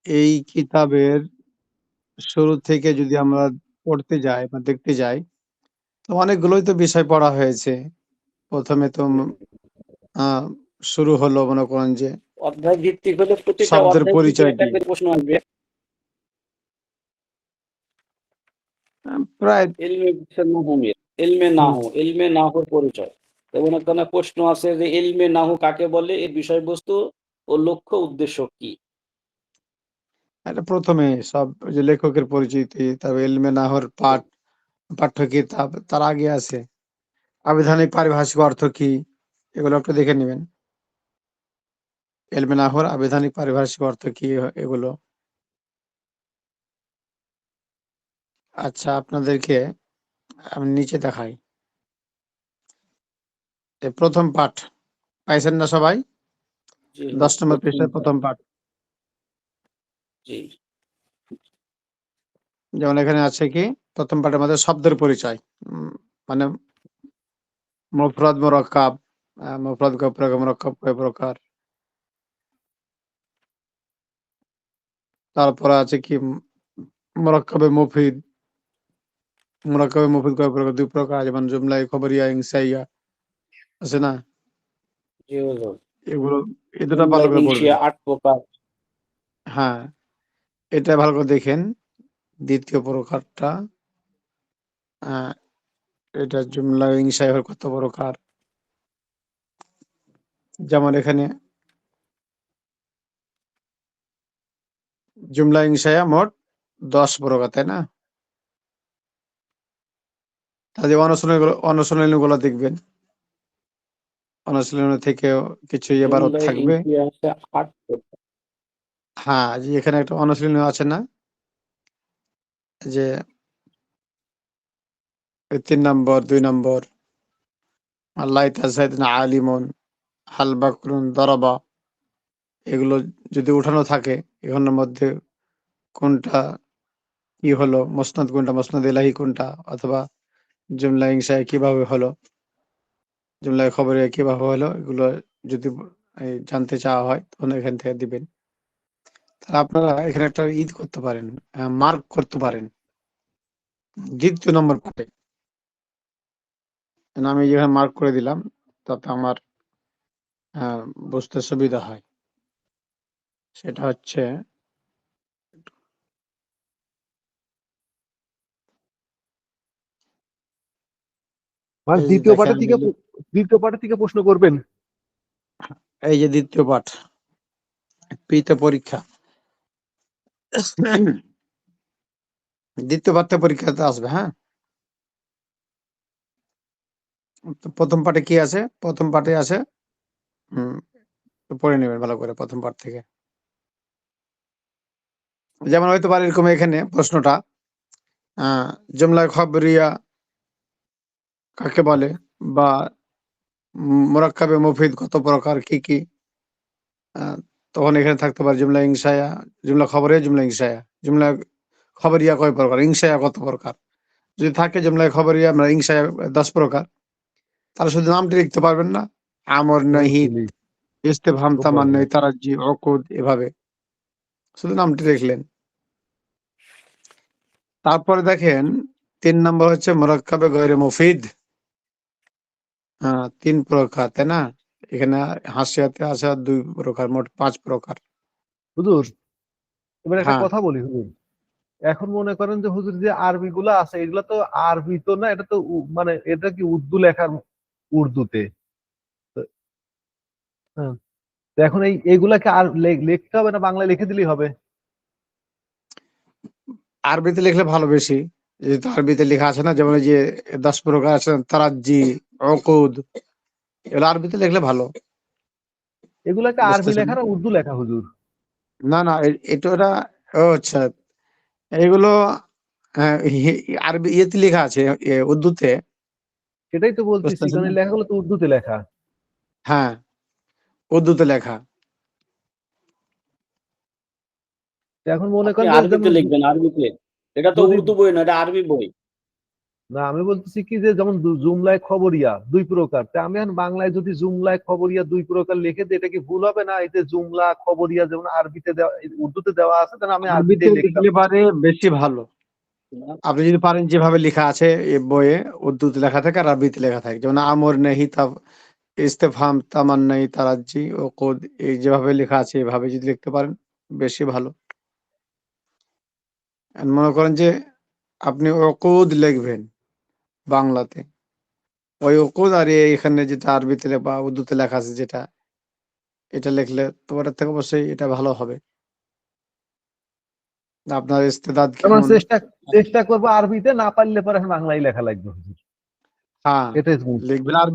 এই কিতাবের শুরু থেকে যদি আমরা পড়তে যাই বা দেখতে যাই, তো অনেকগুলোই তো বিষয় পড়া হয়েছে। ১ম এ তো আ শুরু হলো মনে করেন যে অধ্যায় ভিত্তিক হলে প্রতিটা শব্দের অধ্যায় থেকে পরিচয় একটা কি? করে প্রশ্ন আসবে। প্রায় ইলমে হুম, নাহু, ইলমে নাহুর পরিচয়। এবং এখানে প্রশ্ন আছে যে ইলমে নাহু কাকে বলে, এর বিষয়বস্তু ও লক্ষ্য উদ্দেশ্য কি? এটা ১ম এ সব ওই যে লেখকের পরিচিতি, তারপর ইলমে নাহর পাঠ্য কিতাব তার আগে আছে। আবিধানিক পারিভাষিক অর্থ কি? এগুলো একটু দেখে নিবেন। ইলমে নাহর আবিধানিক পারিভাষিক অর্থ কি এগুলো। আচ্ছা আপনাদেরকে আমি নিচে দেখাই। ১ম পাঠ পাইছেন না সবাই? জি ১০ হুজুর, নম্বর প্রথম পৃষ্ঠায় ১ম পাঠ। জি যেমন এখানে আছে কি ১ম পাঠের মধ্যে শব্দের পরিচয়। মানে মুফরদ, মুরাক্কাব, মুফরদ কয় প্রকার, মুরাক্কাব কয় প্রকার। তারপরে আছে কি মুরাক্কাবে মুফিদ, মুরাক্কাবে মুফিদ কয় প্রকার? ২ প্রকার। যেমন জুমলাই খবরিয়া, ইনশাইয়া আছে না? জি হুজুর। এগুলো এই ২ টা ভালো জুমলায় করে ইনশিয়া পড়বেন। ৮ প্রকার। হ্যাঁ, এটা ভালো করে দেখেন। ২য় প্রকারটা আ এটা জুমলা ইনশাইয়া কত প্রকার? যেমন এখানে জুমলা ইনশাইয়া মোট ১০ প্রকার, তাই না? তাহলে অনুশীলনীগুলো দেখবেন। অনুশীলনী থেকেও কিছু ইবারত জুমলায় থাকবে। ইনশিয়া আছে ৮ প্রকার। হ্যাঁ, যে এখানে একটা অনুশীলনী আছে না? যে ৩ নম্বর, ২ নম্বর আল্লাইতা যাইদুন আলিমুন, হাল বাকরুন দরাবা এগুলো যদি উঠানো থাকে এগুলোর মধ্যে কোনটা কি হলো? মুসনাদ কোনটা? মুসনাদ ইলাহি কোনটা? অথবা জুমলা ইনশাইয়া কিভাবে হলো? জুমলায় খবরিয়া কিভাবে হলো? এগুলো যদি জানতে চাওয়া হয় তখন এখান থেকে দিবেন। তাহলে আপনারা এখানে একটা করতে পারেন, মার্ক করতে পারেন। ২য় নম্বর পার্টে। আমি যেখানে মার্ক করে দিলাম তাতে আমার আ বুঝতে সুবিধা হয়। সেটা হচ্ছে মানে এই যে দেখেন আমি দ্বিতীয় পাঠের থেকে প্রশ্ন করবেন। এই যে ২য় পাঠ, পিতে পরীক্ষা। ২য় পাঠটা পরীক্ষাতে আসবে, হ্যাঁ? তো ১ম পাঠে কি আছে? ১ম পাঠে আছে হুম, পড়ে নেবেন ভালো করে ১ম পাঠ থেকে। যেমন হইতে পারে এরকম এখানে প্রশ্নটা আ জুমলায় খবরিয়া কাকে বলে? বা মুরাক্কাবে মুফিদ কত প্রকার? কি, কি? আ তখন এখানে থাকতে পারে জুমলা ইনশায়া, জুমলা খবরিয়া, জুমলা ইনশায়া। জুমলা খবরিয়া কয় প্রকার? ইনশায়া কত প্রকার? যদি থাকে জুমলায় খবরিয়া আমরা ইনশায়া ১০ প্রকার, তাহলে শুধু নামটি লিখতে পারবেন না? আমর, নাহিদ, ওগুলি ইস্তেফহাম, ওপরে তামান্নুই, তারাজ্জি, উকুদ এভাবে। শুধু নামটি লিখলেন। তারপরে দেখেন ৩ নম্বর হচ্ছে মুরাক্কাবে গয়রে মুফিদ। ৩ প্রকার, তাই না? এখানে হাসিয়াতে আছে ২ প্রকার, মোট ৫ প্রকার। হুজুর, এবার একটা হ্যাঁ, কথা বলি হুজুর। এখন মনে করেন যে হুজুর যে আরবি গুলা আছে এগুলা তো আরবি তো না, এটা তো মানে এটা কি উর্দু লেখার, উর্দুতে। তো, হ্যাঁ, তো এখন এইগুলাকে আর লিখতে হবে না বাংলায় লিখে দিলেই হবে? আরবিতে লিখলে ভালো বেশি। যেহেতু আরবিতে লেখা আছে না? যেমন এই যে ১০ প্রকার আছে তারাজ্জি, উকুদ এগুলো আরবিতে লিখলে ভালো। এগুলাকে আরবি বুঝতেছেন? লেখা না উর্দু লেখা হুজুর? না, না এটা ওরা ও আচ্ছা। এগুলো হ্যাঁ, আরবি ইয়েতে লেখা আছে উর্দুতে। সেটাই তো বলতেছি, বুঝতেছেন কারণ না? এই লেখাগুলো তো উর্দুতে লেখা। হ্যাঁ, উর্দুতে লেখা। তো এখন মনে আপনি করেন যে আরবিতে যেমন লিখবেন, আরবিতে। এটা তো যদি উর্দু বই না, এটা আরবি বই। না, আমি বলতেছি কি যে যেমন জুমলায় খবরিয়া দুই প্রকার, তা আমি এখন বাংলায় যদি জুমলায় খবরিয়া দুই প্রকার লিখে দিই এটা কি ভুল হবে না? এই যে জুমলা খবরিয়া যেমন আরবিতে দেওয়া উর্দুতে দেওয়া আছে, তাহলে আমি আরবিতে আরবিতেই লিখলাম। লিখলে পারে বেশি ভালো। আপনি যদি পারেন যেভাবে লেখা আছে এই বইয়ে, উর্দুতে লেখা থাকে আর আরবিতে লেখা থাকে, যেমন আমর নেহি তাব ইস্তেফহাম তামান্নাই তারাজ্জি ও কোদ, এই যেভাবে লেখা আছে এভাবে যদি লিখতে পারেন বেশি ভালো। আর মনে করেন যে আপনি ওকুদ লিখবেন বাংলাতে, ওই ওকুদ আর এখানে যেটা আরবিতে বা উর্দুতে লেখা আছে যেটা, এটা লিখলে তোমার থেকে অবশ্যই এটা ভালো হবে। আপনার ইস্তেদাদ আমার কেমন। চেষ্টা চেষ্টা করবো আরবিতে, না পারলে পরে এখন বাংলায় লেখা লাগবে হুজুর। হ্যাঁ, এটাই ভুল। লিখবেন আর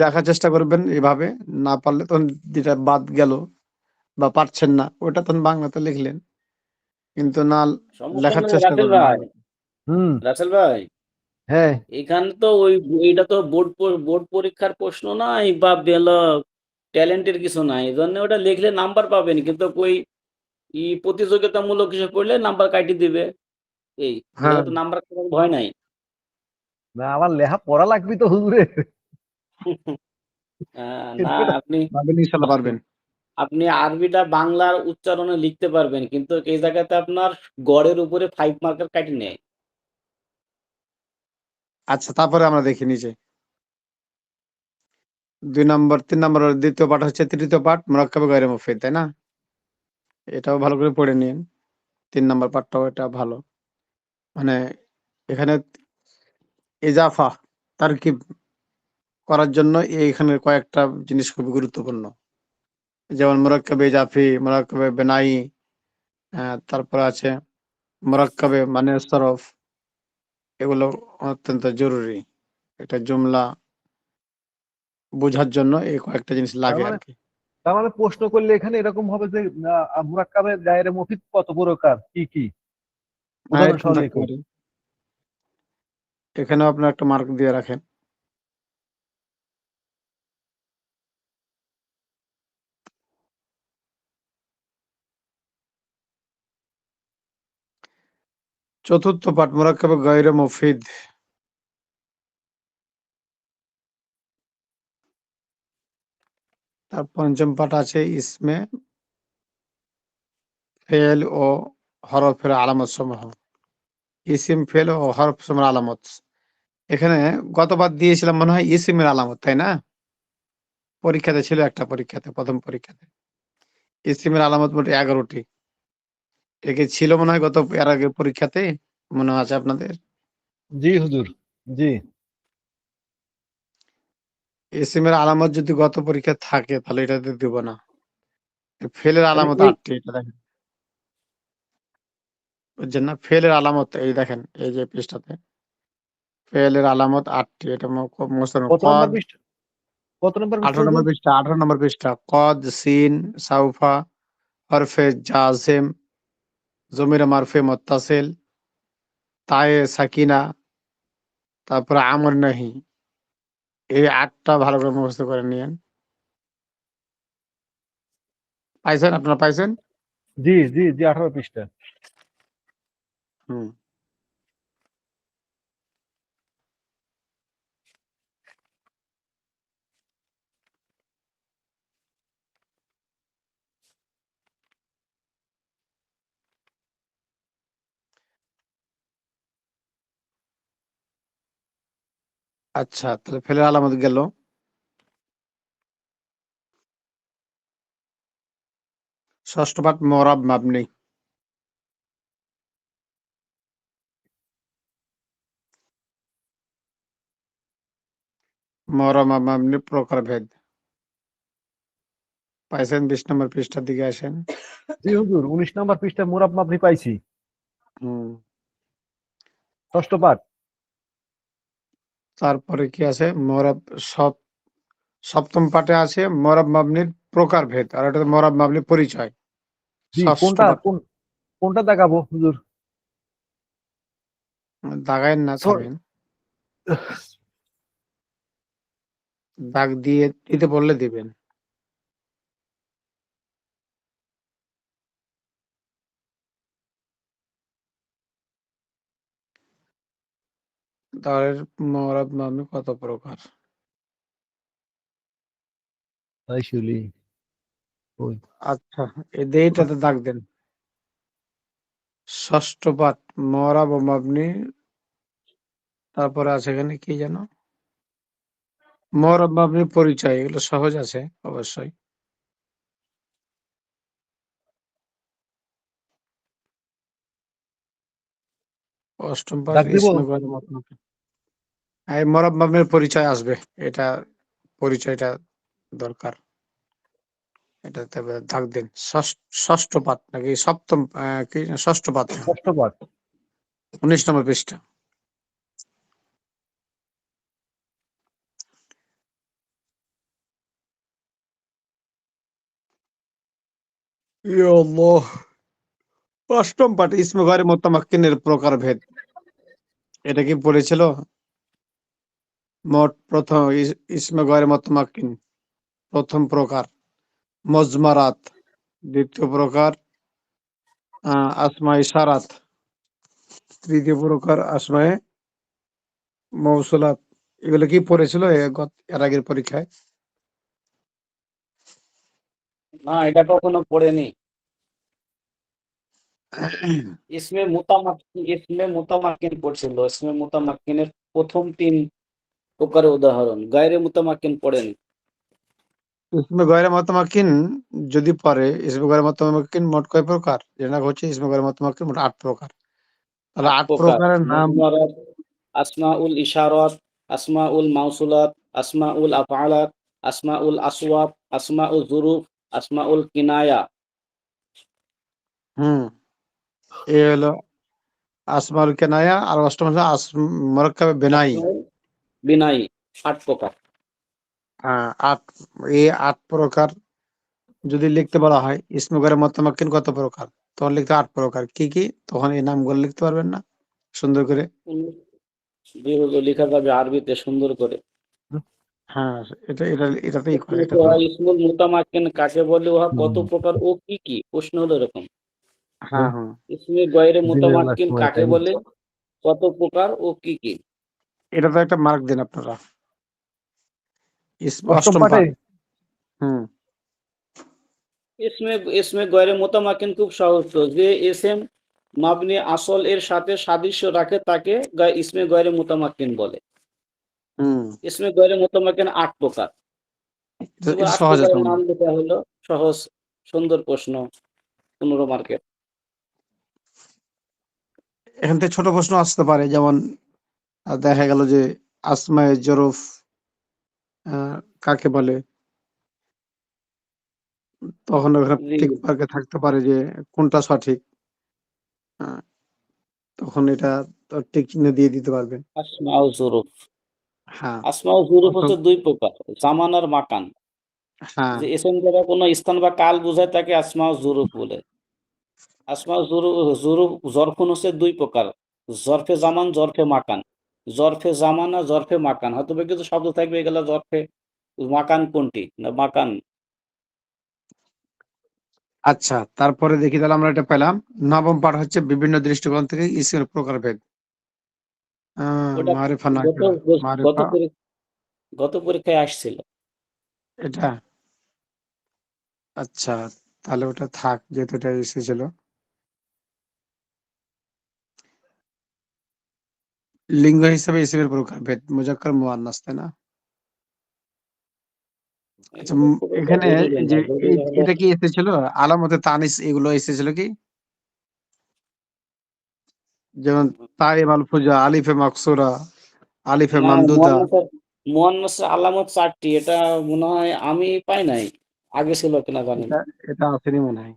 লেখার চেষ্টা করবেন এভাবে। না পারলে তখন যেটা বাদ গেল বা পারছেন না ওটা তখন বাংলাতে লিখলেন, কিন্তু না সমস্যা লেখার নেই চেষ্টা রাসেল করবেন ভাই। বাংলাতে। হুম। রাসেল ভাই, হ্যাঁ। এখানে তো ওই এটা তো বোর্ড পরীক্ষার প্রশ্ন নাই বা ট্যালেন্টের কিছু নাই, এই জন্য ওটা লিখলে নাম্বার পাবেন, কিন্তু ওই প্রতিযোগিতামূলক কিছু করলে নাম্বার কাটিয়ে দিবে। হ্যাঁ, এখানে তো নাম্বার কাটার ভয় নাই। না, আমার লেখা পড়া লাগবে তো হুজুরে। না, এটা আপনি পারবেন ইনশাল্লাহ পারবেন। আপনি আরবিটা বাংলার উচ্চারণে লিখতে পারবেন, কিন্তু এই জায়গাতে আপনার গড়ের উপরে 5 মার্কের কাটি নেয়। আচ্ছা, তারপরে আমরা দেখি নিচে 2 নম্বর 3 নম্বর দ্বিতীয় পাঠ হচ্ছে তৃতীয় পাঠ মুরাক্কাবে গয়রে মুফিদ, তাই না? এটাও ভালো করে পড়ে নিন। 3 নম্বর পাঠটাও এটা ভালো। মানে এখানে ইজাফা তারকিব করার জন্য এইখানে কয়েকটা জিনিস খুবই গুরুত্বপূর্ণ, যেমন মুরাক্কাবে ইজাফি, মুরাক্কাবে বেনাই, তারপর আছে মুরাক্কাবে মানে সরফ। এগুলো অত্যন্ত জরুরি। একটা জুমলা বোঝার জন্য এই কয়েকটা জিনিস তার লাগে মানে আর কি। তার মানে প্রশ্ন করলে এখানে এরকম হবে যে মুরাক্কাবে গায়রে মুফিদ কত প্রকার, কি কি? উদাহরণ এরকম সহ থাকতে লিখুন। পারে। এখানেও আপনার একটা মার্ক দিয়ে রাখেন। চতুর্থ পাঠ মুরাক্কাবে গয়রে মুফিদ। তার পঞ্চম পাঠ আছে ইসমে ফেল ও হরফের আলামত সমূহ। ইসিম ফেল ও হরফ সমূহের আলামত। এখানে গতবার দিয়েছিলাম মনে হয় ইসিমের আলামত, তাই না? পরীক্ষাতে ছিল, একটা পরীক্ষাতে, প্রথম পরীক্ষাতে ইসিমের আলামত মোট 11টি। একে ছিল মনে হয় গত এর আগের পরীক্ষাতে, মনে আছে আপনাদের? জি হুজুর, জি। ইসিমের আলামত যদি গত পরীক্ষা থাকে তাহলে এটাতে দিব না। ফেলের তাহলে আলামত এই 8টি, এটা দেখেন, বুঝছেন না? ফেলের আলামত এই দেখেন, এই যে পৃষ্ঠাতে ফেলের আলামত 8টি, এটা মুখস্থ কত নম্বর কদ। পৃষ্ঠা? কত নম্বর পৃষ্ঠা 18 নম্বর হুজুর? পৃষ্ঠা, 18 নম্বর পৃষ্ঠা। কদ, সিন, সাউফা, হরফে জাজেম, জমির মারফে মুত্তাসিল, তায়ে সাকিনা, তারপরে আমর নাহি। এই 8টা ভালো করে মুখস্থ করে নিয়েন। পাইছেন? আপনারা পাইছেন? জি জি জি, 18 পৃষ্ঠা। হুম। আচ্ছা, তাহলে ফেলের আলামত গেল। ষষ্ঠ পাঠ মরাব মাবনি। মরাব মাবনি প্রকারভেদ। পাইছেন? 20 নম্বর পৃষ্ঠার দিকে আসেন। জি হুজুর, 19 নম্বর পৃষ্ঠা মুরাব মাবনি পাইছি। হুম। ষষ্ঠ পাঠ। তারপরে কি আছে? মরাব সব সপ্তম পাঠে আছে মরাব মাবনির প্রকারভেদ, আর এটা মরাব মাবনির পরিচয়। জি, ষষ্ঠ কোনটা পাঠ। কোনটা দেখাবো হুজুর? দাগায়েন না, সর- থামেন। দাগ দিয়ে দিতে বললে দিবেন। দাঁড়ের মরাদ মাবনি কত প্রকার? তাই শুলি ওই আচ্ছা, এইটাতে দাগ দেন। ষষ্ঠ পাঠ মরাব ও মাবনি, তারপরে আছে এখানে কি যেন মরাব মাবনি পরিচয়, এগুলো সহজ আছে অবশ্যই। অষ্টম পাঠ ডাক দিব ইসমে গয়র মতলব। এই মরাব মাবনির পরিচয় আসবে, এটা পরিচয়টা দরকার। এটাতে দাগ দিন। ষষ্ঠ পাঠ নাকি সপ্তম কি ষষ্ঠ পাঠ, ষষ্ঠ পাঠ 19 নম্বর পৃষ্ঠা। ইয়া আল্লাহ। অষ্টম পাঠ ইসমে গয়র মুতামাক্কিনের প্রকারভেদ। এটা কি পড়েছিল? মোট প্রথম ইসমে গয়র মুতামাক্কিন প্রথম প্রকার মজমারাত, দ্বিতীয় প্রকার আসমা ইশারাত, তৃতীয় প্রকার আসমায়ে মৌসুলাত। এগুলো কি পড়েছিল এর আগের পরীক্ষায়? না, এটা কখনো পড়েনি। ইসমে মুতামাক্কিন পড়ছিল। ইসমে মুতামাক্কিনের প্রথম 3 প্রকারের উদাহরণ। গায়রে মুতামাক্কিন পড়েনি। ইসমে গয়রে মুতামাক্কিন যদি পড়ে, ইসমে গয়রে মুতামাক্কিন মোট কয় প্রকার? যেটা হচ্ছে ইসমে গয়রে মুতামাক্কিন মোট 8 প্রকার। তাহলে 8 8 প্রকার। প্রকারের নাম। মজমারাত, আসমাউল ইশারাত, আসমাউল মাউসুলাত, আসমাউল আফআলাত, আসমাউল আসওয়াব, আসমাউল যুরুফ, আসমাউল কিনায়া। হুম, এ হলো আসমাউল কেনায়া, আর অষ্টম হচ্ছে মুরাক্কাবে বিনাই। আসমাউল বিনাই। 8 প্রকার। 8, এই 8 প্রকার যদি লিখতে বলা হয় ইসমে গয়রে মুতামাক্কিন কত প্রকার, তখন লিখতে 8 প্রকার। কি কি? তখন এই নামগুলো লিখতে পারবেন না সুন্দর করে? যেগুলো লেখা যাবে আরবিতে সুন্দর করে। হ্যাঁ, এটাতেই করে, প্রশ্ন এটা তো তো। হয় ইসমুল মুতামাক্কিন কাকে বলে, উহা কত প্রকার ও কি কি? প্রশ্ন হলো এরকম। হ্যাঁ, হ্যাঁ, ইসমে গয়রে দিনের বেলা মুতামাক্কিন সময় কাকে তাই বলে, কত প্রকার ও কি কি? এটা তো একটা মার্ক দিন আপনারা। অষ্টম অষ্টম পাঠে পাঠ। হুম, ইসমে গয়রে মুতামাক্কিন খুব সহজ তো। যে এসএম মাবনি আসল এর সাথে সাদৃশ্য রাখে তাকে ইসমে গয়রে মুতামাক্কিন বলে। হুম, ইসমে গয়রে মুতামাক্কিন 8 প্রকার। এবার এটা 8 সহজ আছে প্রকারের মনে নাম হয়। লেখা হলো। সহজ, সুন্দর প্রশ্ন, 15 মার্কের। এখান থেকে ছোট প্রশ্ন আসতে পারে, যেমন দেখা গেল যে আসমায়ে জরফ কাকে বলে, তখন ওখানে জি, টিক মার্কে থাকতে পারে যে কোনটা সঠিক। আহ, তখন এটা টিক চিহ্ন দিয়ে দিতে পারবেন। আসমাউ যুরুফ। হ্যাঁ, আসমাউ যুরুফ অথবা হচ্ছে 2 প্রকার, জামান আর মাকান। হ্যাঁ, যে এসএম দ্বারা কোনো স্থান বা কাল বোঝায় তাকে আসমাউ যুরুফ বলে। আসমাউ যুরুফ জরফুন হচ্ছে 2 প্রকার, জরফে জামান, জরফে মাকান। জরফে জামান আর জরফে মাকান। হয়তোবা কিছু শব্দ থাকবে এগুলা জরফে মাকান কোনটি? না মাকান। আচ্ছা, তারপরে দেখি তাহলে আমরা এটা পেলাম। নবম পাঠ হচ্ছে বিভিন্ন দৃষ্টিকোণ থেকে ইসমের প্রকারভেদ। ওটা মারিফা গত নাকিরা, গত মারিফা, গত পরীক্ষায় আসছিল। এটা। আচ্ছা, তাহলে ওটা থাক, যেহেতু এটা এসেছিল। লিঙ্গ হিসেবে ইসমের প্রকারভেদ মুজাক্কার মুয়ান্নাস, তাই না? আচ্ছা, এগুলো খুব একটা এখানে জরুরি না, যে জরুরি হলো এটা কি এসেছিল? আলামতে তানিস এগুলো এসেছিল কি? যেমন তাই মালফুজা, আলিফে মাকসুরা, আলিফে না, মামদুদা। মুয়ান্নাসের আলামত 4টি। এটা মনে হয় আমি পাই নাই, আগে ছিল কিনা জানি এটা না। এটা আসেনি মনে হয়।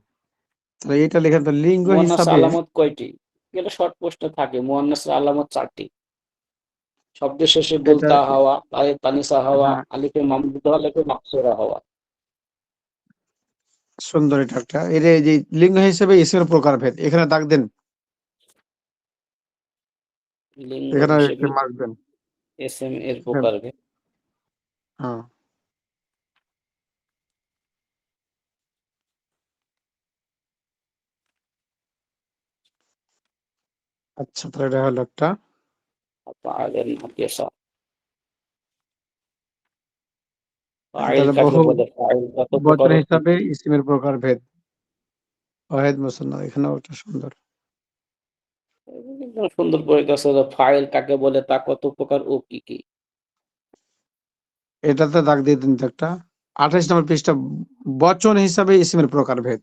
তাহলে এটা লেখা তো লিঙ্গ মুয়ান্নাসের হিসাবে। আলামত কয়টি? এটা শর্ট প্রশ্নে থাকে। মুয়ান্নাসের আলামত 4টি। শব্দের শেষে এটা বলতা হওয়া, আলিফ তানিসা হওয়া, হ্যাঁ, আলিফে মামদুদা, আলিফে মাকসুরা হওয়া। সুন্দর। এটা একটা এর এই যে লিঙ্গ হিসেবে ইসমের প্রকারভেদ, এখানে দাগ দেন। লিঙ্গ এখানে হিসেবে একটা মার্ক দেন। এসএম এর হ্যাঁ, প্রকারভেদ। হ্যাঁ। আচ্ছা, তাহলে এটা হলো একটা। ফাইলের নাকিসা। ফাইল তাহলে কাকে বহু বলে? ফাইল কত প্রকার বচন ও কি হিসাবে কি? ইসিমের প্রকার ভেদ। ওয়াহেদ মুসান্না, এখানেও একটা সুন্দর। একদম সুন্দর করে গেছে যে ফাইল কাকে বলে, তা কত প্রকার ও কি কি? এটাতে দাগ দিয়ে দিন তো একটা। 28 নম্বর পৃষ্ঠা, বচন হিসাবে ইসিমের প্রকার ভেদ।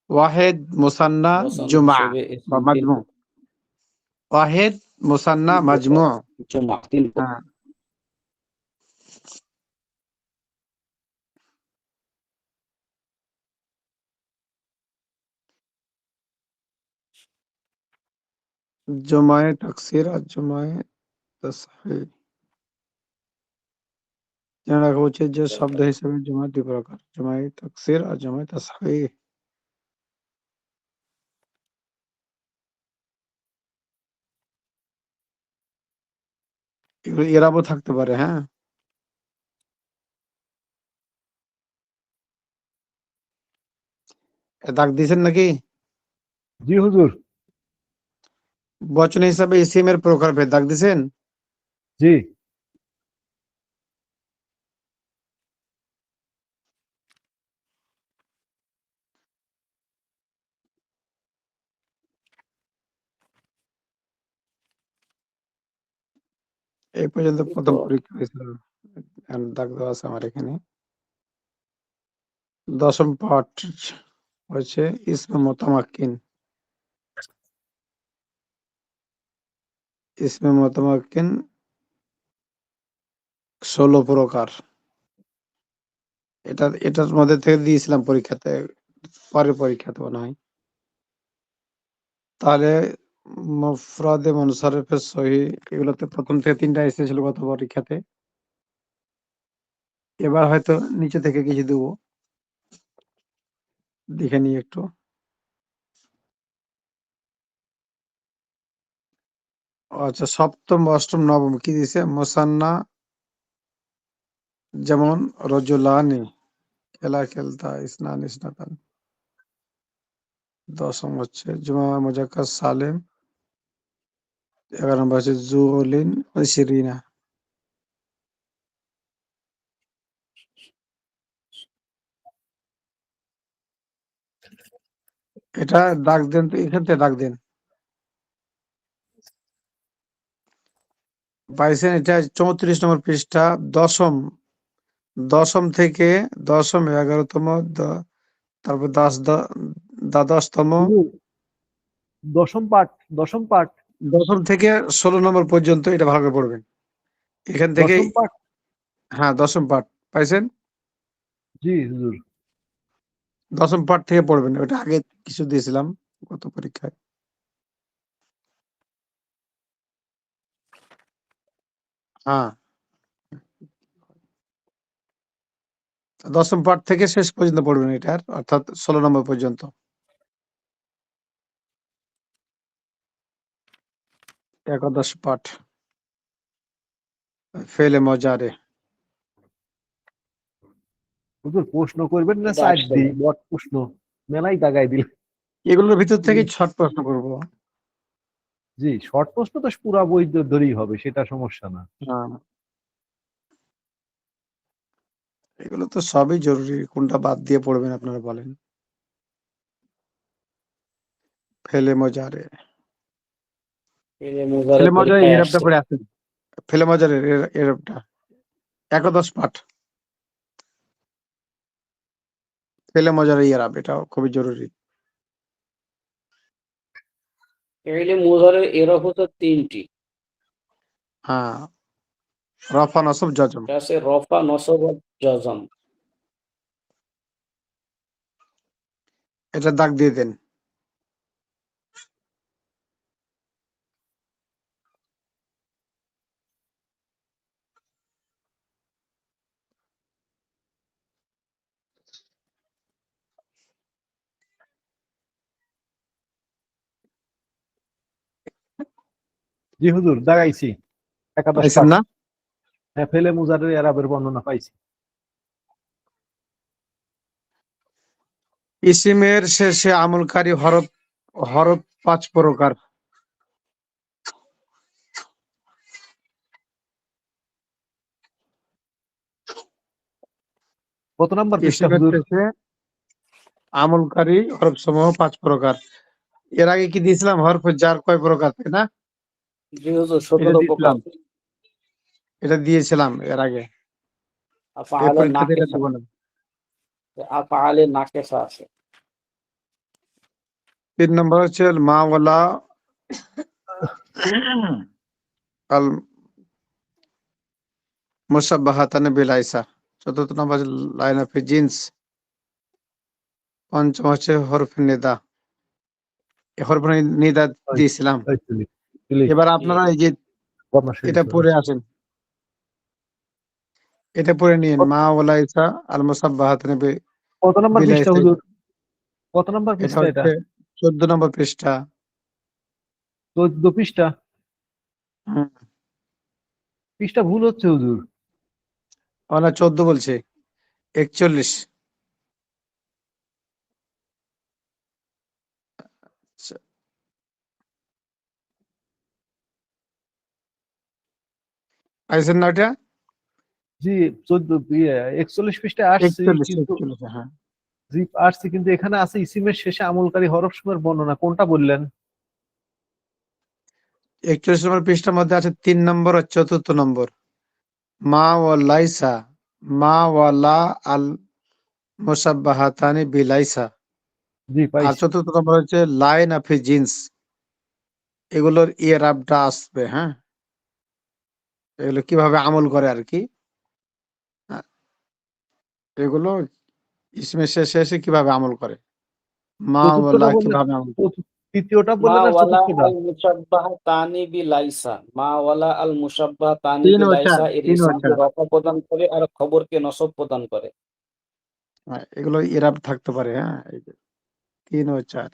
ওয়াহেদ, মুসান্না, বচন জুমা হিসেবে বা ইসম তিন মাজমু। ওয়াহেদ, মুসান্না, মাজমু। প্রকার। জমা তিন প্রকার। হ্যাঁ, জুমায়ে তাকসির আর জুমায়ে তাসহিহ। জেনে রাখা উচিত যে শব্দ হিসেবে জুমা দুই প্রকার, জুমায়ে তাকসির আর জুমায়ে তাসহিহ। এগুলো ইরাবও থাকতে পারে। হ্যাঁ, দাগ দিয়েছেন নাকি? জি হুজুর। বচন হিসাবে ইসিমের প্রকার ভেদ দাগ দিয়েছেন? জি। এই পর্যন্ত এই প্রথম তো পরীক্ষা হয়েছিল। দাগ দেওয়া আছে আমার এখানে। দশম পাঠ হচ্ছে ইসমে মুতামাক্কিন। ইসমে মুতামাক্কিন 16 প্রকার। এটার মধ্যে থেকে দিয়েছিলাম পরীক্ষাতে, পরের পরীক্ষাতে মনে হয়। তাহলে মুফরাদে মুনসারিফে সহিহ, এগুলোতে প্রথম থেকে 3টা এসেছিল গত পরীক্ষাতে। এবার হয়তো নিচে থেকে কিছু দেবো, দেখে নিই একটু। আচ্ছা, সপ্তম, অষ্টম, নবম কি দিছে? মুসান্না, যেমন রজুলানি, খেলা খেলতা, ইসনান ইসনাতান। দশম হচ্ছে জুমা মুজাক্কার সালেম। 11 নম্বর হচ্ছে জুলিন শিরিনা। এটা দাগ দেন তো, এখান থেকে দাগ দেন। পাইছেন? এটা 34 নম্বর পৃষ্ঠা, দশম, দশম থেকে দশম, 11তম, তারপর দ্বাদশতম, হুজুর, দশম পাঠ, দশম পাঠ, দশম থেকে 16 নম্বর পর্যন্ত এটা ভালো করে পড়বেন। এখান থেকে, দশম পাঠ। হ্যাঁ, দশম পাঠ পাইছেন? জি হুজুর। দশম পাঠ থেকে পড়বেন, ওটা আগে কিছু দিয়েছিলাম গত পরীক্ষায়। হ্যাঁ, দশম পাঠ থেকে শেষ পর্যন্ত পড়বেন এটার, অর্থাৎ 16 নম্বর পর্যন্ত। একাদশ পাঠ ফেলে মজারে। হুজুর প্রশ্ন করবেন না এটা সাইড 800 দিই বট প্রশ্ন, মেলাই দাগাই দিল। এগুলোর ভিতর থেকে শর্ট প্রশ্ন করবো। জি, শর্ট প্রশ্ন তো পুরা বই ধরেই হবে, সেটা সমস্যা না। হ্যাঁ, এগুলো তো সবই জরুরি, কোনটা বাদ দিয়ে পড়বেন আপনারা বলেন। ফেলে মজারে, এর মুজারে ফেলে মজারে পরীক্ষায় এরাবটা আসছে। পড়ে আসেন। ফেলে মজারে এরাবটা একাদশ পাঠ, ফেলে মজারে এরাব, এটা খুবই জরুরি। ফেইলে মুজারের এরব হচ্ছে 3টি। হ্যাঁ, রফা, নসব, জজম। এটা আছে রফা, নসব আর জজম। এটা দাগ দিয়ে দেন। জি হুজুর, দাগাইছি। একাদশ পাইছেন পাঠ। না? হ্যাঁ, ফেলে মুজারের এরাবের বর্ণনা পাইছি। ইসিমের শেষে আমলকারী হরফ, হরফ 5 প্রকার। কত নাম্বার পৃষ্ঠা ইসিমের হুজুর? শেষে আমলকারী হরফ সমূহ 5 প্রকার। এর আগে কি দিয়েছিলাম হরফ জার কয় প্রকার, তাই না? জি হুজুর, এটা 17 প্রকার। দিয়েছিলাম, এটা দিয়েছিলাম এর আগে। এই আফআলে পরীক্ষাতে এটা নাকিসা, দেবো না। আফআলে নাকিসা আছে। 3 নম্বর হচ্ছে মা ওয়ালা আল মুসাব্বাহাতান বিল আইসা। 4th নম্বর লাইন অফ জিন্স। 5ম হচ্ছে হরফে নিদা। এই হরফে নিদা দিয়েছিলাম। এবার আপনারা এই যে এটা পড়ে আসেন, এটা পড়ে নিন। মা ওয়ালা ইসা আল মুসাব্বাহাতান কত নাম্বার বিল পৃষ্ঠা আইসা। হুজুর? কত নাম্বার এটা পৃষ্ঠা এটা? হচ্ছে 14 নম্বর পৃষ্ঠা। 14 পৃষ্ঠা। হুম, পৃষ্ঠা ভুল হচ্ছে হুজুর। না 14 বলছে, 41। আচ্ছা, পাইছেন না এটা? জি, 41 পৃষ্ঠায় আসছি 41, হ্যাঁ। জি আসছি, কিন্তু এখানে আছে ইসিমের শেষে আমলকারী হরফ সমূহের বর্ণনা। কোনটা বললেন? 41 নম্বর পৃষ্ঠার মধ্যে আছে 3 নম্বর আর 4th নম্বর। মা ওয়ালাইসা, মা ওয়ালা আল মুসাব্বাহাতানি বিলাইসা। জি আর পাইছি। 4th নম্বর হচ্ছে লাইন অফ জিন্স। এগুলোর ইরাবটা আসবে, হ্যাঁ। এগুলো কিভাবে আমল করে আর কি, হ্যাঁ, এগুলো ইসমের শেষে এসে কিভাবে আমল করে, মা চতুর্থটা ওয়ালা বললেন, কিভাবে আমল করে। তৃতীয়টা মা বললেন আর ওয়ালা চতুর্থটা? আল মুসাব্বাহাতানি বিলাইসা, মা ওয়ালা আল মুসাব্বাহাতানি 3 ও 4, বিলাইসা এর 3 ও ইসমকে 4, রফা প্রদান করে আর খবরকে নসব প্রদান করে। হ্যাঁ, এগুলো ইরাব থাকতে পারে, হ্যাঁ। এই যে 3 ও 4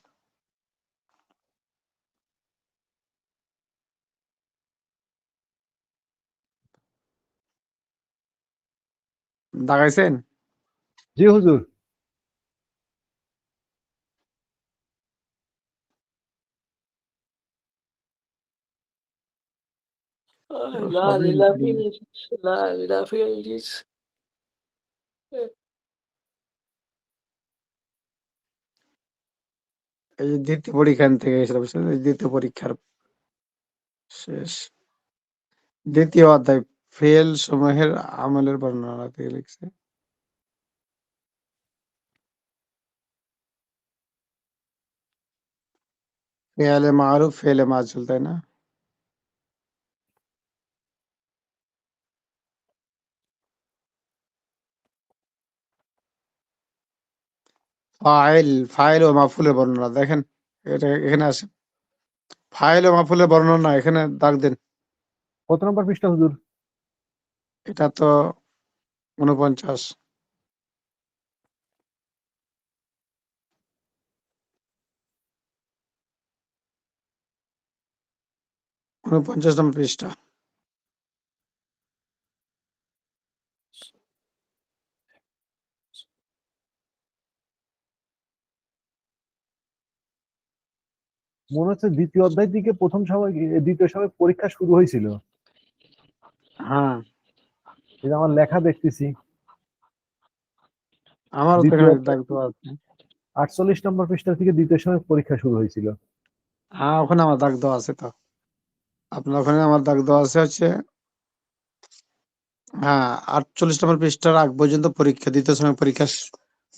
দাগাইছেন। জি হুজুর। এগুলো লা সবই ইলাহা লা ইলাহা ইল্লাল্লাহ। এই যে দ্বিতীয় পরীক্ষা থেকে এসেছিল, বুঝছেন? এই দ্বিতীয় পরীক্ষার শেষ, দ্বিতীয় অধ্যায় ফেল সমূহের আমলের বর্ণনা থেকে লিখছে। ফেয়ালে মারুফ, ফেলে মাজুল, তাই না? ফাইল ও মাফুলের বর্ণনা দেখেন, এটা এখানে আছে। ফাইল ও মাফুলের বর্ণনা এখানে দাগ দেন। কত নম্বর পৃষ্ঠা হুজুর? এটা তো 49, 49 নম্বর পৃষ্ঠা। মনে হচ্ছে দ্বিতীয় অধ্যায়ের দিকে প্রথম সময়, দ্বিতীয় সময় পরীক্ষা শুরু হয়েছিল। হ্যাঁ, এটা আমার লেখা দেখতেছি। আমারও তো দ্বিতীয় এখানে দাগ অধ্যায় দেওয়া আছে। 48 নম্বর পৃষ্ঠা থেকে দ্বিতীয় সময় পরীক্ষা শুরু হয়েছিল। হ্যাঁ, ওখানে আমার দাগ দেওয়া আছে তো। আপনার ওখানে আমার দাগ দেওয়া আছে হচ্ছে, হ্যাঁ, 48 নম্বর পৃষ্ঠার আগ পর্যন্ত পরীক্ষা, দ্বিতীয় সময় পরীক্ষা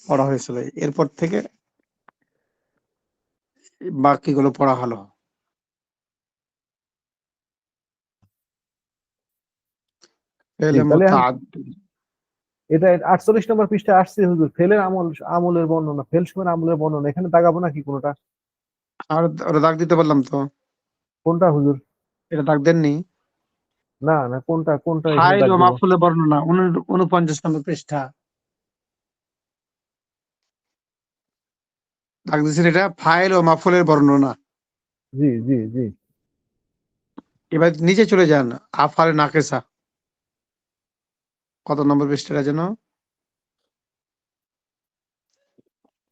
পড়া হয়েছিল। এরপর থেকে বাকিগুলো পড়া হলো। জি, ফেলে তাহলে মুতাআদ্দি। এটা 48 নম্বর পৃষ্ঠা আসছে হুজুর। ফেলের আমলের বর্ণনা, ফেল সময়ের আমলের বর্ণনা। এখানে দাগাবো নাকি কোনোটা? আর ওটা দাগ দিতে বললাম তো, কোনটা হুজুর? এটা দাগ দেননি। না না, কোনটা কোনটা এখানে ফাইল দাগ ও দেবো? মাফুলের বর্ণনা 49 নম্বর পৃষ্ঠা। দাগ দিচ্ছেন, এটা ফাইল ও মাফুলের বর্ণনা। জি জি জি। এবার নিচে চলে যান, আফাল নাকেসা। কত নম্বর পৃষ্ঠাটা যেন?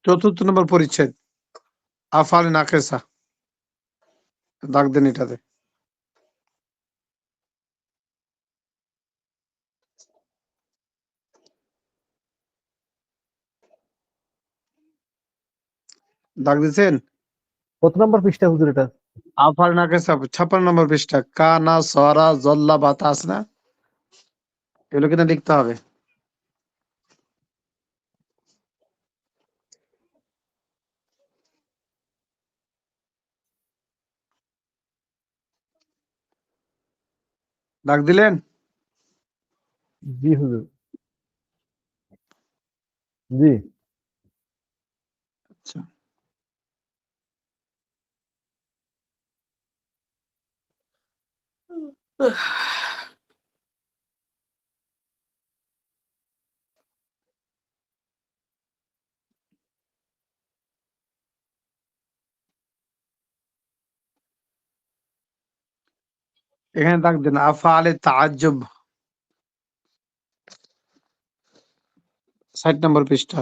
4th নম্বর পরিচ্ছেদ, আফাল নাকেসা। দাগ দেন এটাতে। দাগ দিচ্ছেন? কত নম্বর পৃষ্ঠা হুজুর এটা? আফার নাকে 56 নম্বর পৃষ্ঠা। কানা সরা জল্লা বাতা আছে না? এগুলো কিন্তু লিখতে হবে। দাগ দিলেন? জি হুজুর, জি। আচ্ছা, এখানে দাগ দেন আফআলে তাআজ্জুব 60 নম্বর পৃষ্ঠা।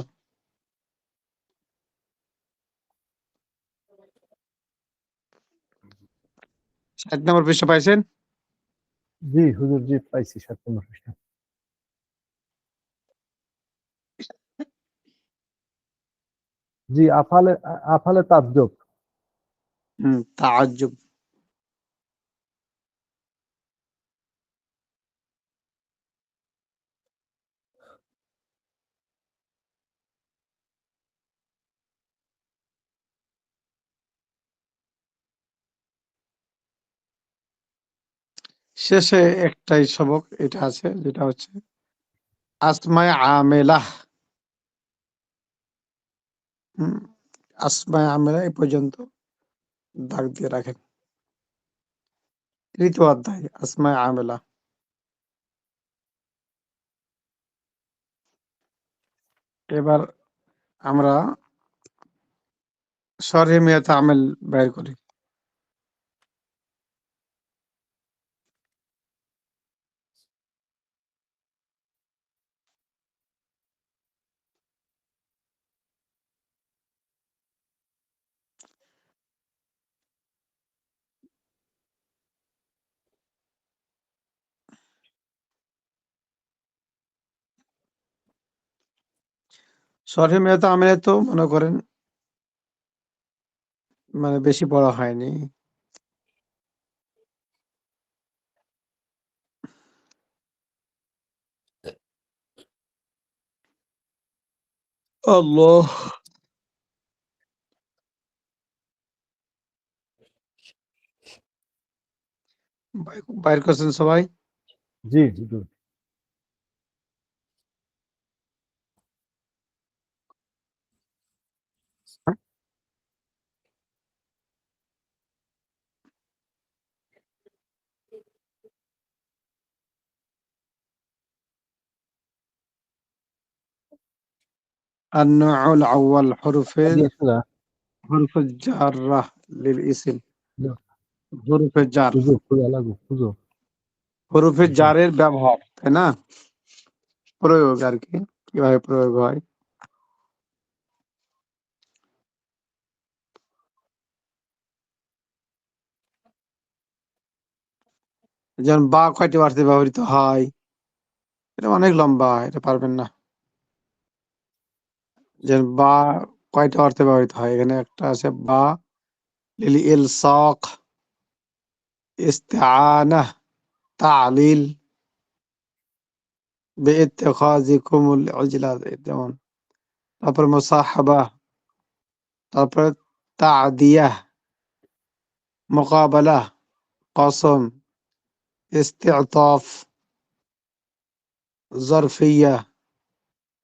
60 নম্বর পৃষ্ঠা পাইছেন? জি হুজুর, জি পাইছি 7 নম্বর পৃষ্ঠা। জি, আফালে তাজ্জব। তাআজ্জুব। শেষে একটাই সবক এটা আছে, যেটা হচ্ছে আসমায়ে আমেলাহ। আসমায়ে আমেলাহ এই পর্যন্ত দাগ দিয়ে রাখেন। তৃতীয় অধ্যায় আসমায়ে আমেলাহ। এবার আমরা শরহে মিয়াতে আমেল বের করি। শরহে মিয়াতে আমেলে তো মনে করেন মানে বেশি পড়া হয়নি। আল্লাহ, বাইর করছেন সবাই? জি জি হুজুর। النوع الأول দিয়ে সোজা। حروف الجارة للاسم। حروف الجار, হুজুর খোলা লাগু হুজুর। হরফের জি জারের ব্যবহার, তাই না? প্রয়োগ আর কি, কিভাবে প্রয়োগ হয়। যেমন বা কয়টি অর্থে ব্যবহৃত হয়, এটা অনেক লম্বা, এটা পারবেন না। যেমন বা কয়টা অর্থে ব্যবহৃত হয়, এখানে একটা আছে বা লিল ইলসাক, ইস্তিআনাহ, তা'লিল, বিইত্তিখাযিকুমুল উজলা, যেমন। তারপর মুসাহাবা, তারপরে তা'দিয়াহ, মুকাবালাহ, কসম, ইস্তি'তাফ, জরফিয়া,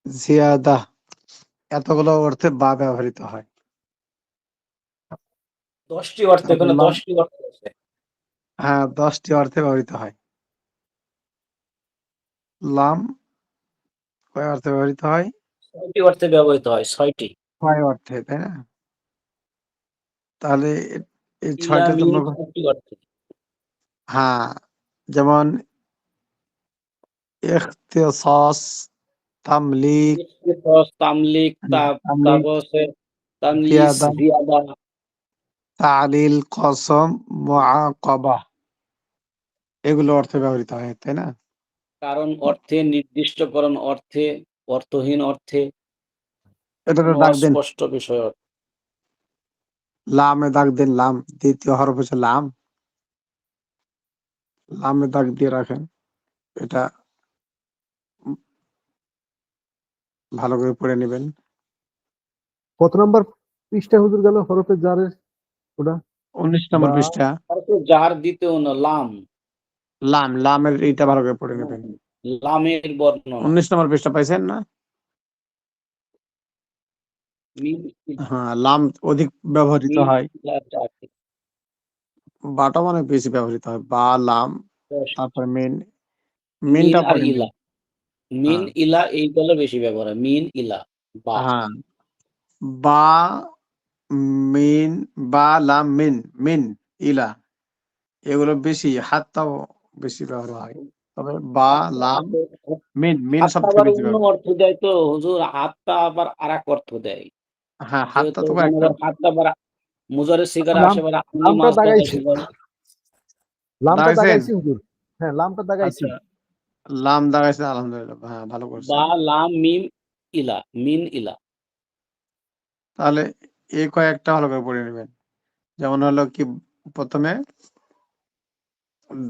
জিয়াদা, এতগুলো অর্থে বা ব্যবহৃত হয়। 10টি অর্থ, এখানে তারপর 10টি অর্থ আছে। হ্যাঁ, 10টি অর্থে ব্যবহৃত হয়। লাম কয় অর্থে ব্যবহৃত হয়? 6টি অর্থে ব্যবহৃত হয়, 6টি। 6 অর্থে, তাই না? তাহলে এই ইলা 6টা তো মিন মনে কর- 6টি অর্থে। হ্যাঁ, যেমন ইখতিসাস, তামলিক, ইখতিসাস, তামলিক, তামলিক, তারপর হচ্ছে তামলিস, জিয়াদা, জিয়াদা। তালিল, কসম, মুআকাবা, এগুলো অর্থে ব্যবহৃত হয়, তাই না? কারণ অর্থে, নির্দিষ্টকরণ অর্থে, অর্থহীন অর্থে, এটাতে কোনো দাগ দেন। অস্পষ্ট বিষয় অর্থে। লামে দাগ দেন, লাম দ্বিতীয় হরফ হচ্ছে লাম, লামে দাগ দিয়ে রাখেন। এটা ভালো করে পড়ে নেবেন। কত নম্বর পৃষ্ঠা হুজুর গেল হরফে জারের ওটা? 19 নম্বর বা পৃষ্ঠা। তারপর যার দ্বিতীয় না লাম, লাম, লামের এইটা ভালো করে পড়ে নেবেন। লামের বর্ণনা 19 নম্বর পৃষ্ঠা পাইছেন না? মিন হ্যাঁ, লাম অধিক ব্যবহৃত মিন হয়, ইলা চারটি। বাটা মানে বেশি ব্যবহৃত হয়। বা, লাম, তারপরে মিন, মিন মিনটা আর পড়ে ইলা, নিন। মিন হ্যাঁ, ইলা এইগুলো বেশি ব্যবহার হয়। মিন ইলা বা হ্যাঁ, বা, মিন, বা, লাম, মিন, মিন, ইলা এগুলো বেশি, হাতটাও বেশি ব্যবহার হয়। তবে বা, লাম, মিন, মিন হাতটা সবথেকে আবার বেশি অন্য ব্যবহার। অর্থ দেয় তো হুজুর, হাতটা আবার আরেক অর্থ দেয়। হ্যাঁ, হাতটা যেহেতু তো মানে একটা আবার হাতটা আবার মুজারের সিগারা লাম আসে, আবার আঙ্গুলি লামটা মাছ দাগাইছি, দাগাইতে যায়। লামটা দাগাইছেন? দাগাইছি হুজুর। হ্যাঁ, লামটা দাগাইছি। আচ্ছা, লাম দাগাইছেন, আলহামদুলিল্লাহ। হ্যাঁ, ভালো বা করছেন। লাম মিম ইলা, মিন ইলা। তাহলে এই কয়েকটা ভালো করে পড়ে নেবেন। যেমন হলো কি, প্রথমে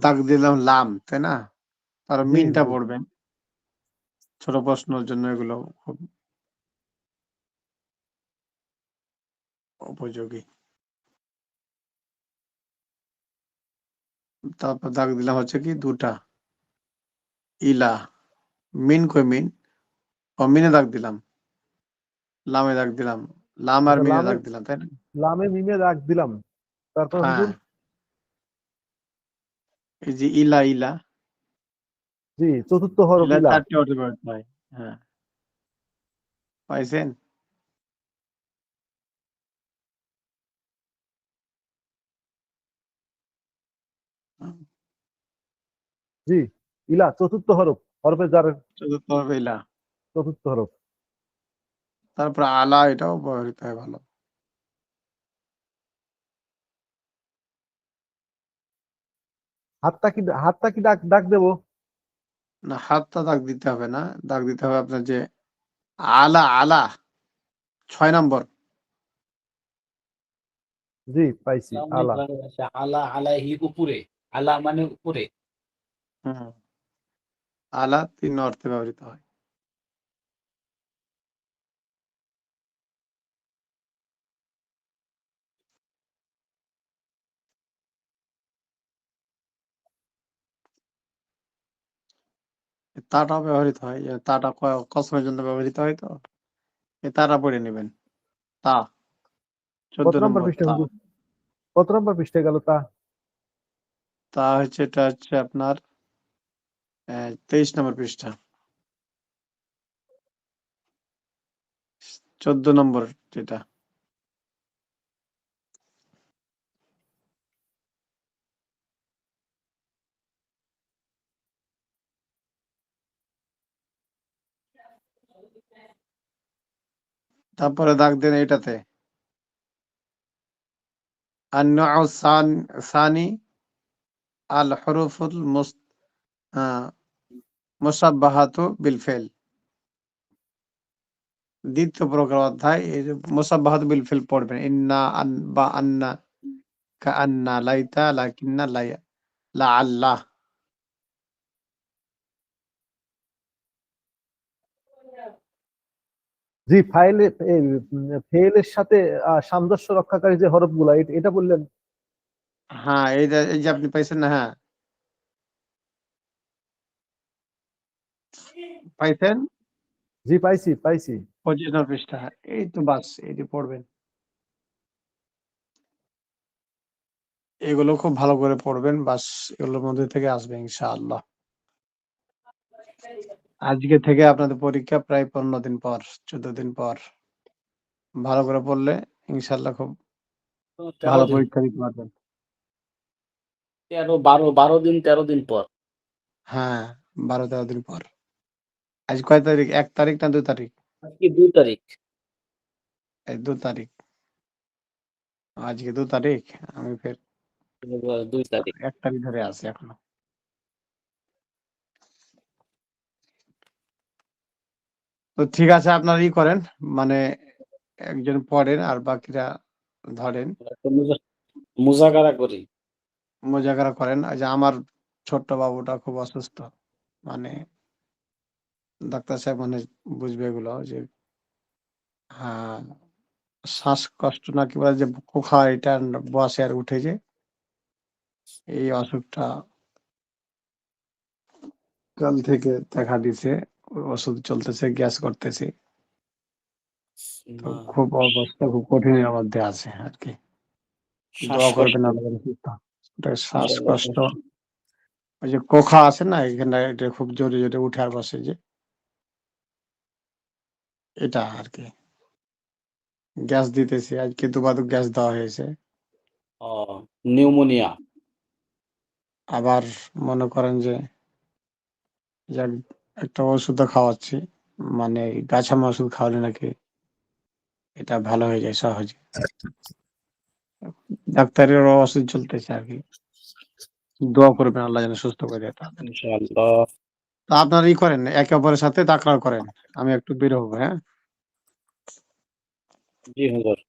দাগ দিলাম লাম, তাই না? তার জি মিনটা হুজুর। পড়বেন। ছোট প্রশ্নের জন্য এগুলো খুব উপযোগী। তারপর দাগ দিলাম হচ্ছে কি দুটা, ইলা, মিন কই মিন? ও মিনে দাগ দিলাম, লামে দাগ দিলাম, লাম আর আচ্ছা, মিনে লামে দাগ দিলাম, তাই না? লামে মিমে দাগ দিলাম, তারপর হ্যাঁ, হুজুর? এই যে ইলা, ইলা, জি, চতুর্থ হরফ ইলা ইলা। 4টি অর্থ ব্যবহৃত হয়। হ্যাঁ, পাইছেন? জি, ইলা চতুর্থ হরফ, হরফে জারের চতুর্থ হবে ইলা। চতুর্থ হরফ। তারপর আলা, এটাও ব্যবহৃত হয় ভালো। হাতটা কি ডাক ডাক দেবো? না, হাতটা দাগ দিতে হবে না। দাগ দিতে হবে আপনার যে আলা, আলা 6 নম্বর। জি, পাইছি অনেক আলা। ভালো আছে। আলা আলাইহি উপরে, আলা মানে উপরে। হুম, আলা 3 অর্থে ব্যবহৃত হয়। তাটাও ব্যবহৃত হয়। তাটা কসমের জন্য ব্যবহৃত হয় তো। এই তাটা পড়ে নেবেন। তা কত 14 নম্বর নম্বর পৃষ্ঠা তা। হুজুর? কত নম্বর পৃষ্ঠায় গেল তা? তা হচ্ছে, এটা হচ্ছে আপনার 23 নম্বর পৃষ্ঠা। 14 নম্বর যেটা। তারপরে দাগ দেন এটাতে। النوع الثاني الحروف মুসাব্বাহাতু বিল ফেল। দ্বিতীয় প্রকার অধ্যায়, এই যে মুসাব্বাহাতু বিল ফেল পড়বেন। ইন্না, আন, বা, আন্না, কাআন্না, লাইতা, লাকিন্না, লাআল্লা। জি, ফেলের সাথে সামঞ্জস্য রক্ষাকারী যে হরফগুলা, এটা বললেন? হ্যাঁ, এই যে আপনি পাইছেন না? হ্যাঁ, পাইছেন। জি, পাইছি পাইছি। 25 নম্বর পৃষ্ঠা। এই তো বাস, এটি পড়বেন। এগুলো খুব ভালো করে পড়বেন, বাস এগুলোর মধ্যে থেকে আসবে ইনশাআল্লাহ। আজকে থেকে আপনাদের পরীক্ষা প্রায় 15 দিন পর, 14 দিন পর। ভালো করে পড়লে ইনশাআল্লাহ খুব 13 ভালো দিন, পরীক্ষা দিতে পারবেন। 12 দিন 13 দিন পর। হ্যাঁ, 12-13 দিন পর। আজ কয় তারিখ? 1 তারিখ না 2 তারিখ? আজকে 2 তারিখ। এই 2 তারিখ। আজকে 2 তারিখ। আমি ফের 2 তারিখ। 1 তারিখ ধরে আছি এখনো। তো ঠিক আছে, আপনারা করেন, মানে একজন পড়েন আর বাকিরা ধরেন একটা মুজাকারা করি। মোজাকারা করেন। এই যে আমার ছোট্ট বাবুটা খুব অসুস্থ। মানে ডাক্তার সাহেব মানে বুঝবে এগুলো যে হ্যাঁ, শ্বাসকষ্ট না কি বলে যে কোখা এটা বসে আর উঠে যে এই অসুখটা কাল থেকে দেখা দিছে। ওষুধ চলতেছে, গ্যাস করতেছে। তো না, খুব অবস্থা খুব কঠিনের মধ্যে আছে আরকি। দোয়া শ্বাসকষ্ট। করবেন আল্লাহ যেন সুস্থ হয়। ওটা ইনশাআল্লাহ। শ্বাসকষ্ট ওই যে কোখা আছে না এখানে এটা খুব জোরে, জোরে উঠে আর বসে যে এটা আরকি। গ্যাস দিতেছি আজকে ২ বার গ্যাস দেওয়া হয়েছে। ও নিউমোনিয়া। আবার মনে করেন যে একটা ওষুধও খাওয়াচ্ছি। মানে গাছামা ওষুধ খাওয়ালে নাকি এটা ভালো হয়ে যায় সহজে। ডাক্তারেরও ওষুধ চলতেছে আরকি। দোয়া করবেন আল্লাহ যেন সুস্থ করে দেয় তাড়াতাড়ি। ইনশাআল্লাহ। তো আপনারা করেন একে অপরের সাথে তাকরার করেন। আমি একটু বের হবো, হ্যাঁ? জি হুজুর।